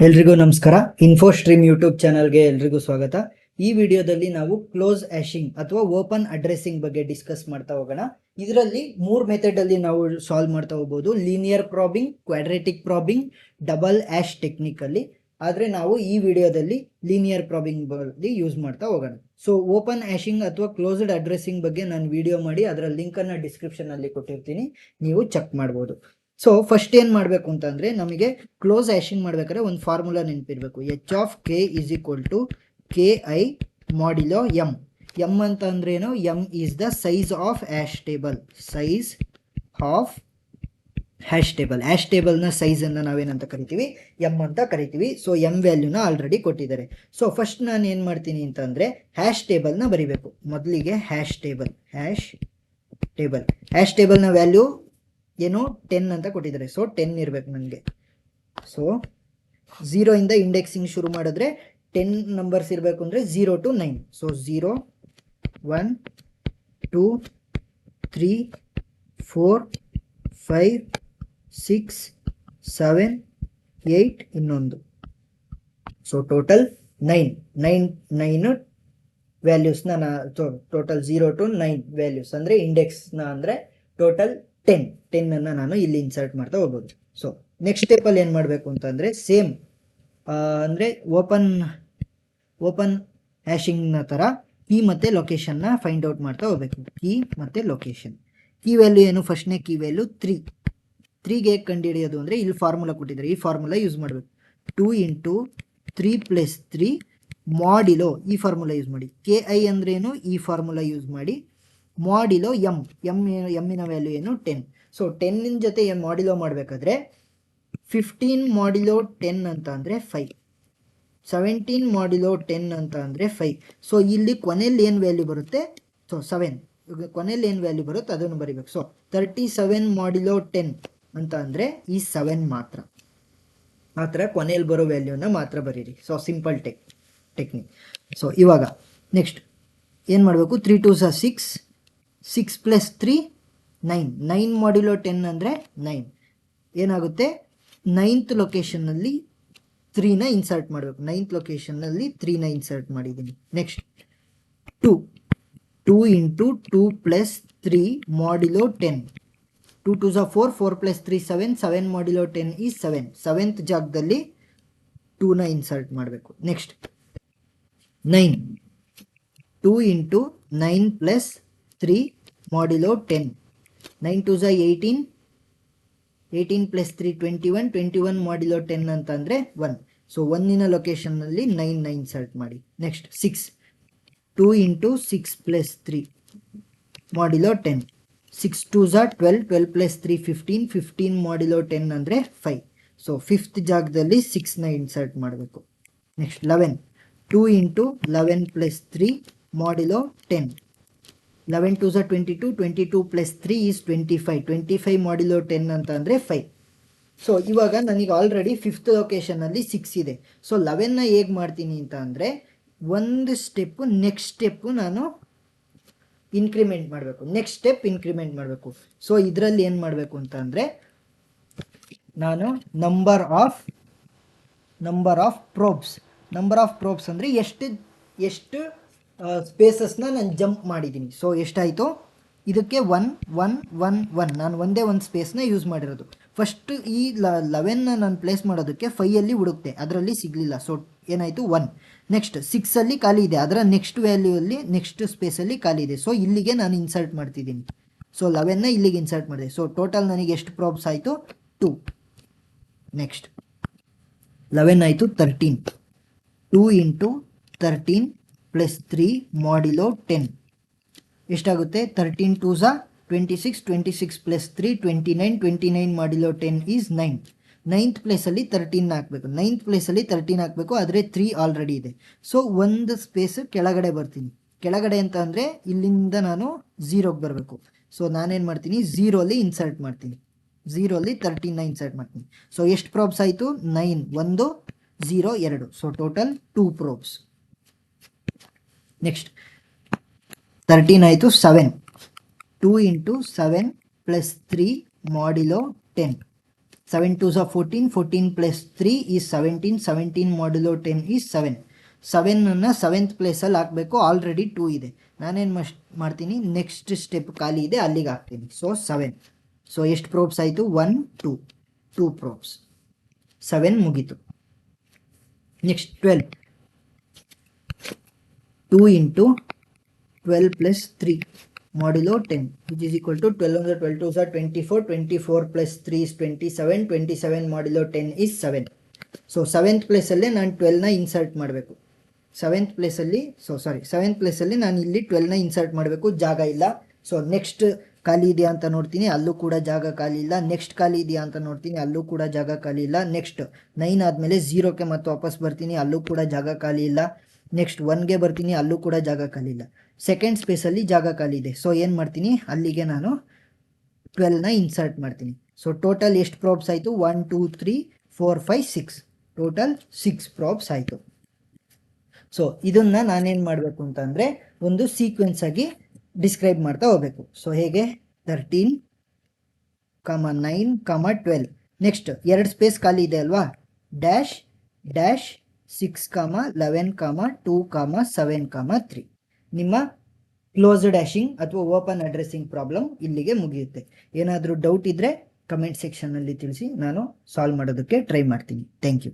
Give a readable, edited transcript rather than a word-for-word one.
ಎಲ್ರಿಗೂ ನಮಸ್ಕಾರ. ಇನ್ಫೋಸ್ಟ್ರೀಮ್ ಯೂಟ್ಯೂಬ್ ಚಾನಲ್ಗೆ ಎಲ್ರಿಗೂ ಸ್ವಾಗತ. ಈ ವಿಡಿಯೋದಲ್ಲಿ ನಾವು ಕ್ಲೋಸ್ ಆಶಿಂಗ್ ಅಥವಾ ಓಪನ್ ಅಡ್ರೆಸ್ಸಿಂಗ್ ಬಗ್ಗೆ ಡಿಸ್ಕಸ್ ಮಾಡ್ತಾ ಹೋಗೋಣ. ಇದರಲ್ಲಿ 3 ಮೆಥಡ್ ಅಲ್ಲಿ ನಾವು ಸಾಲ್ವ್ ಮಾಡ್ತಾ ಹೋಗ್ಬೋದು: ಲೀನಿಯರ್ ಪ್ರಾಬಿಂಗ್, ಕ್ವಾಡ್ರಾಟಿಕ್ ಪ್ರಾಬಿಂಗ್, ಡಬಲ್ ಆಶ್ ಟೆಕ್ನಿಕ್ ಅಲ್ಲಿ. ಆದ್ರೆ ನಾವು ಈ ವಿಡಿಯೋದಲ್ಲಿ ಲೀನಿಯರ್ ಪ್ರಾಬಿಂಗ್ ಬಗ್ಗೆ ಯೂಸ್ ಮಾಡ್ತಾ ಹೋಗೋಣ. ಸೊ ಓಪನ್ ಆಶಿಂಗ್ ಅಥವಾ ಕ್ಲೋಸ್ಡ್ ಅಡ್ರೆಸ್ಸಿಂಗ್ ಬಗ್ಗೆ ನಾನು ವಿಡಿಯೋ ಮಾಡಿ ಅದರ ಲಿಂಕ್ ಅನ್ನ ಡಿಸ್ಕ್ರಿಪ್ಷನ್ ಅಲ್ಲಿ ಕೊಟ್ಟಿರ್ತೀನಿ, ನೀವು ಚೆಕ್ ಮಾಡ್ಬೋದು. ಸೊ ಫಸ್ಟ್ ಏನ್ ಮಾಡ್ಬೇಕು ಅಂತಂದ್ರೆ, ನಮಗೆ ಕ್ಲೋಸ್ ಆಶಿಂಗ್ ಮಾಡ್ಬೇಕಾದ್ರೆ ಒಂದು ಫಾರ್ಮುಲಾ ನೆನಪಿರ್ಬೇಕು. H of K is equal to K I modulo M. M ಅಂತ ಅಂದ್ರೆ ಏನು? M is the size of hash table. Size of hash table. Hash table ನ ಸೈಜ್ ಅನ್ನ ನಾವೇನಂತ ಕರಿತೀವಿ? ಎಂ ಅಂತ ಕರಿತೀವಿ. ಸೊ ಎಂ ವ್ಯಾಲ್ಯೂನ ಆಲ್ರೆಡಿ ಕೊಟ್ಟಿದ್ದಾರೆ. ಸೊ ಫಸ್ಟ್ ನಾನು ಏನ್ ಮಾಡ್ತೀನಿ ಅಂತಂದ್ರೆ, ಹ್ಯಾಶ್ ಟೇಬಲ್ ನ ಬರಿಬೇಕು. ಮೊದಲಿಗೆ ಹ್ಯಾಶ್ ಟೇಬಲ್ ನ ವ್ಯಾಲ್ಯೂ ಏನು? 10 ಅಂತ ಕೊಟ್ಟಿದ್ದಾರೆ. ಸೊ 10 ಇರ್ಬೇಕು ನನಗೆ. ಸೊ 0 ಇಂದ ಇಂಡೆಕ್ಸಿಂಗ್ ಶುರು ಮಾಡಿದ್ರೆ 10 ನಂಬರ್ಸ್ ಇರಬೇಕು ಅಂದ್ರೆ 0 to 9. ಸೊ 0 1 2 3 4 5 6 7 8 ಇನ್ನೊಂದು. ಸೊ ಟೋಟಲ್ 9 ವ್ಯಾಲ್ಯೂಸ್ ನ ಟೋಟಲ್ 0 to 9 ವ್ಯಾಲ್ಯೂಸ್ ಅಂದ್ರೆ ಇಂಡೆಕ್ಸ್ ನ ಅಂದ್ರೆ ಟೋಟಲ್ 10 ಅನ್ನ ನಾನು ಇಲ್ಲಿ ಇನ್ಸರ್ಟ್ ಮಾಡ್ತಾ ಹೋಗ್ಬೋದು. ಸೊ ನೆಕ್ಸ್ಟ್ ಸ್ಟೆಪ್ ಅಲ್ಲಿ ಏನ್ ಮಾಡ್ಬೇಕು ಅಂತಂದ್ರೆ, ಸೇಮ್ ಅಂದ್ರೆ ಓಪನ್ ಹ್ಯಾಶಿಂಗ್ ನ ತರ ಕೀ ಮತ್ತೆ ಲೊಕೇಶನ್ ನ ಫೈಂಡ್ ಔಟ್ ಮಾಡ್ತಾ ಹೋಗ್ಬೇಕು. ಕೀ ಮತ್ತೆ ಲೊಕೇಶನ್. ಕೀ ವ್ಯಾಲ್ಯೂ ಏನು? ಫಸ್ಟ್ನೇ ಕೀ ವ್ಯಾಲ್ಯೂ 3 ಹೇಗೆ ಕಂಡು ಹಿಡಿಯೋದು ಅಂದ್ರೆ, ಇಲ್ಲಿ ಫಾರ್ಮುಲಾ ಕೊಟ್ಟಿದ್ದಾರೆ, ಈ ಫಾರ್ಮುಲಾ ಯೂಸ್ ಮಾಡಬೇಕು. 2 ಇಂಟು 3 ಪ್ಲಸ್ 3 ಮಾಡಿಲೋ, ಈ ಫಾರ್ಮುಲಾ ಯೂಸ್ ಮಾಡಿ. ಕೆ ಐ ಅಂದ್ರೆ ಏನು? ಈ ಫಾರ್ಮುಲಾ ಯೂಸ್ ಮಾಡಿ. ಮಾಡಿಲೋ ಎಮ್ಮಿನ ವ್ಯಾಲ್ಯೂ ಏನು? 10. ಸೊ 10 ಜೊತೆ ಮಾಡಿಲೋ ಮಾಡಬೇಕಾದ್ರೆ 15 ಮಾಡಿಲೋ 10 ಅಂತ ಅಂದ್ರೆ 5, 17 ಮಾಡಿಲೋ 10 ಅಂತ ಅಂದ್ರೆ 5. ಸೊ ಇಲ್ಲಿ ಕೊನೆಯಲ್ಲಿ ಏನು ವ್ಯಾಲ್ಯೂ ಬರುತ್ತೆ? ಸೊ 7. ಕೊನೆಯಲ್ಲಿ ಏನು ವ್ಯಾಲ್ಯೂ ಬರುತ್ತೆ ಅದನ್ನು ಬರಿಬೇಕು. ಸೊ 37 ಮಾಡಿಲೋ 10 ಅಂತ ಅಂದ್ರೆ ಈ 7 ಮಾತ್ರ ಕೊನೆಯಲ್ಲಿ ಬರೋ ವ್ಯಾಲ್ಯೂನ ಮಾತ್ರ ಬರೀರಿ. So simple technique. ಸೊ ಇವಾಗ ನೆಕ್ಸ್ಟ್ ಏನು ಮಾಡಬೇಕು? 3 2s are 6 ಪ್ಲಸ್ 3 9 ಮಾಡಿಲೋ 10 ಅಂದರೆ 9. ಏನಾಗುತ್ತೆ? 9th ಲೊಕೇಶನ್ನಲ್ಲಿ 3ನ ಇನ್ಸರ್ಟ್ ಮಾಡಬೇಕು. 9th ಲೊಕೇಶನ್ನಲ್ಲಿ 3ನ ಇನ್ಸರ್ಟ್ ಮಾಡಿದ್ದೀನಿ. Next 2 into 2 plus 3 ಮಾಡಿಲೋ 10. 2 2s are 4 plus 3 7 ಮಾಡಿಲೋ 10 ಈ 7th ಜಾಗದಲ್ಲಿ 2ನ ಇನ್ಸರ್ಟ್ ಮಾಡಬೇಕು. Next 2 into 9 plus 3 ಮಾಡಿಲೋ 10. 9 2s are 18 plus 3 21 ಮಾಡಿಲೋ 10 ಅಂತ ಅಂದರೆ 1. ಸೊ 1ನ ಲೊಕೇಶನ್ನಲ್ಲಿ 9ನ ಇನ್ಸರ್ಟ್ ಮಾಡಿ. Next 2 into 6 plus 3 ಮಾಡಿಲೋ 10. 6 2s are 12 plus 3 15 ಮಾಡಿಲೋ 10 ಅಂದರೆ 5. ಸೊ 5th ಜಾಗದಲ್ಲಿ 6ನ ಇನ್ಸರ್ಟ್ ಮಾಡಬೇಕು. Next 2 into 11 plus 3 ಮಾಡಿಲೋ 10. 11 2s are 22 plus 3 is 25 ಮಾಡಿಲೋ 10 ಅಂತ ಅಂದರೆ 5. ಸೊ ಇವಾಗ ನನಗೆ ಆಲ್ರೆಡಿ 5th ಲೊಕೇಶನಲ್ಲಿ 6 ಇದೆ. ಸೊ 11ನ ಹೇಗೆ ಮಾಡ್ತೀನಿ ಅಂತ ಅಂದರೆ, ಒಂದು ಸ್ಟೆಪ್ಪು ನೆಕ್ಸ್ಟ್ ಸ್ಟೆಪ್ಪು ನಾನು ಇನ್ಕ್ರಿಮೆಂಟ್ ಮಾಡಬೇಕು. ಸೊ ಇದರಲ್ಲಿ ಏನು ಮಾಡಬೇಕು ಅಂತ ಅಂದರೆ, ನಾನು ನಂಬರ್ ಆಫ್ ಪ್ರೋಬ್ಸ್ ಅಂದರೆ ಎಷ್ಟು ಸ್ಪೇಸಸ್ನ ನಾನು ಜಂಪ್ ಮಾಡಿದ್ದೀನಿ. ಸೊ ಎಷ್ಟಾಯಿತು? ಇದಕ್ಕೆ 1 1 1 1 ನಾನು ಒಂದೇ ಒಂದು ಸ್ಪೇಸ್ನ ಯೂಸ್ ಮಾಡಿರೋದು. ಫಸ್ಟ್ ಈ 11ನ ನಾನು ಪ್ಲೇಸ್ ಮಾಡೋದಕ್ಕೆ 5ಅಲ್ಲಿ ಹುಡುಕ್ತೆ, ಅದರಲ್ಲಿ ಸಿಗಲಿಲ್ಲ. ಸೊ ಏನಾಯಿತು? 1. ನೆಕ್ಸ್ಟ್ 6ಅಲ್ಲಿ ಖಾಲಿ ಇದೆ, ಅದರ ನೆಕ್ಸ್ಟ್ ವ್ಯಾಲ್ಯೂಯಲ್ಲಿ ನೆಕ್ಸ್ಟ್ ಸ್ಪೇಸಲ್ಲಿ ಖಾಲಿ ಇದೆ. ಸೊ ಇಲ್ಲಿಗೆ ನಾನು ಇನ್ಸರ್ಟ್ ಮಾಡ್ತಿದ್ದೀನಿ. ಸೊ 11ನ ಇಲ್ಲಿಗೆ ಇನ್ಸರ್ಟ್ ಮಾಡಿದೆ. ಸೊ ಟೋಟಲ್ ನನಗೆ ಎಷ್ಟು ಪ್ರೋಬ್ಸ್ ಆಯಿತು? 2. ನೆಕ್ಸ್ಟ್ 11 ಆಯಿತು 13. 2 ಇಂಟು 13 ಪ್ಲಸ್ 3 ಮಾಡಿಲೋ 10 ಎಷ್ಟಾಗುತ್ತೆ? 13 2s are 26 plus 3 29 ಮಾಡಿಲೋ 10 is 9. 9th ಪ್ಲೇಸಲ್ಲಿ 13 ಹಾಕಬೇಕು. 9th ಪ್ಲೇಸಲ್ಲಿ 13 ಹಾಕಬೇಕು, ಆದರೆ 3 ಆಲ್ರೆಡಿ ಇದೆ. ಸೊ ಒಂದು ಸ್ಪೇಸ್ ಕೆಳಗಡೆ ಬರ್ತೀನಿ. ಕೆಳಗಡೆ ಅಂತ ಅಂದರೆ ಇಲ್ಲಿಂದ ನಾನು 0ಗೆ ಬರಬೇಕು. ಸೊ ನಾನೇನು ಮಾಡ್ತೀನಿ? 0ಅಲ್ಲಿ ಇನ್ಸರ್ಟ್ ಮಾಡ್ತೀನಿ. 0ಅಲ್ಲಿ 13ನ ಇನ್ಸರ್ಟ್ ಮಾಡ್ತೀನಿ. ಸೊ ಎಷ್ಟು ಪ್ರೋಬ್ಸ್ ಆಯಿತು? 9 1 0 2. So total 2 probes. ನೆಕ್ಸ್ಟ್ 13 ಆಯಿತು 7. 2 into 7 plus 3 ಮಾಡಿಲೋ 10. 7 2s are 14, 14 plus 3 is 17, 17 modulo 10 is 7. 7ಅನ್ನು seventh ಪ್ಲೇಸಲ್ಲಿ ಹಾಕಬೇಕು, ಆಲ್ರೆಡಿ 2 ಇದೆ. ನಾನೇನು ಮಾಡ್ತೀನಿ, ನೆಕ್ಸ್ಟ್ ಸ್ಟೆಪ್ ಖಾಲಿ ಇದೆ ಅಲ್ಲಿಗೆ ಹಾಕ್ತೀನಿ. ಸೊ 7. ಸೊ ಎಷ್ಟು ಪ್ರೋಬ್ಸ್ ಆಯಿತು? 1 2 2 ಪ್ರೋಬ್ಸ್. 7 ಮುಗೀತು. Next 12. 2 into 12 plus 3 modulo 10 which is equal to 12 under 12 2s are 24, 24 plus 3 is 27, 27 modulo 10 is 7. So seventh ಪ್ಲೇಸಲ್ಲೇ ನಾನು 12ನ ಇನ್ಸರ್ಟ್ ಮಾಡಬೇಕು. ಸೆವೆಂತ್ ಪ್ಲೇಸಲ್ಲಿ ನಾನು ಇಲ್ಲಿ 12ನ ಇನ್ಸರ್ಟ್ ಮಾಡಬೇಕು, ಜಾಗ ಇಲ್ಲ. ಸೊ ನೆಕ್ಸ್ಟ್ ಖಾಲಿ ಇದೆಯಾ ಅಂತ ನೋಡ್ತೀನಿ, ಅಲ್ಲೂ ಕೂಡ ಜಾಗ ಖಾಲಿ ಇಲ್ಲ. ನೆಕ್ಸ್ಟ್ ಖಾಲಿ ಇದೆಯಾ ಅಂತ ನೋಡ್ತೀನಿ, ಅಲ್ಲೂ ಕೂಡ ಜಾಗ ಖಾಲಿ ಇಲ್ಲ. ನೆಕ್ಸ್ಟ್ 9 ಆದಮೇಲೆ 0ಕ್ಕೆ ಮತ್ತೆ ವಾಪಸ್ ಬರ್ತೀನಿ, ಅಲ್ಲೂ ಕೂಡ ಜಾಗ ಖಾಲಿ ಇಲ್ಲ. ನೆಕ್ಸ್ಟ್ 1ಗೆ ಬರ್ತೀನಿ, ಅಲ್ಲೂ ಕೂಡ ಜಾಗ ಖಾಲಿ ಇಲ್ಲ. ಸೆಕೆಂಡ್ ಸ್ಪೇಸಲ್ಲಿ ಜಾಗ ಖಾಲಿ ಇದೆ. ಸೊ ಏನು ಮಾಡ್ತೀನಿ, ಅಲ್ಲಿಗೆ ನಾನು 12ನ ಇನ್ಸರ್ಟ್ ಮಾಡ್ತೀನಿ. ಸೊ ಟೋಟಲ್ ಎಷ್ಟು ಪ್ರಾಬ್ಸ್ ಆಯಿತು? 1 2 3 4 5 6, ಟೋಟಲ್ 6 ಪ್ರಾಬ್ಸ್ ಆಯಿತು. ಸೊ ಇದನ್ನು ನಾನೇನು ಮಾಡಬೇಕು ಅಂತಂದರೆ ಒಂದು ಸೀಕ್ವೆನ್ಸ್ ಆಗಿ ಡಿಸ್ಕ್ರೈಬ್ ಮಾಡ್ತಾ ಹೋಗಬೇಕು. ಸೊ ಹೇಗೆ? 13, 9, 12. ನೆಕ್ಸ್ಟ್ 2 ಸ್ಪೇಸ್ ಖಾಲಿ ಇದೆ ಅಲ್ವಾ? Dash dash 6, 11, 2, 7, 3. ನಿಮ್ಮ ಕ್ಲೋಸ್ ಡ್ಯಾಶಿಂಗ್ ಅಥವಾ ಓಪನ್ ಅಡ್ರೆಸ್ಸಿಂಗ್ ಪ್ರಾಬ್ಲಮ್ ಇಲ್ಲಿಗೆ ಮುಗಿಯುತ್ತೆ. ಏನಾದರೂ ಡೌಟ್ ಇದ್ದರೆ ಕಮೆಂಟ್ ಸೆಕ್ಷನ್ನಲ್ಲಿ ತಿಳಿಸಿ, ನಾನು ಸಾಲ್ವ್ ಮಾಡೋದಕ್ಕೆ ಟ್ರೈ ಮಾಡ್ತೀನಿ. Thank you.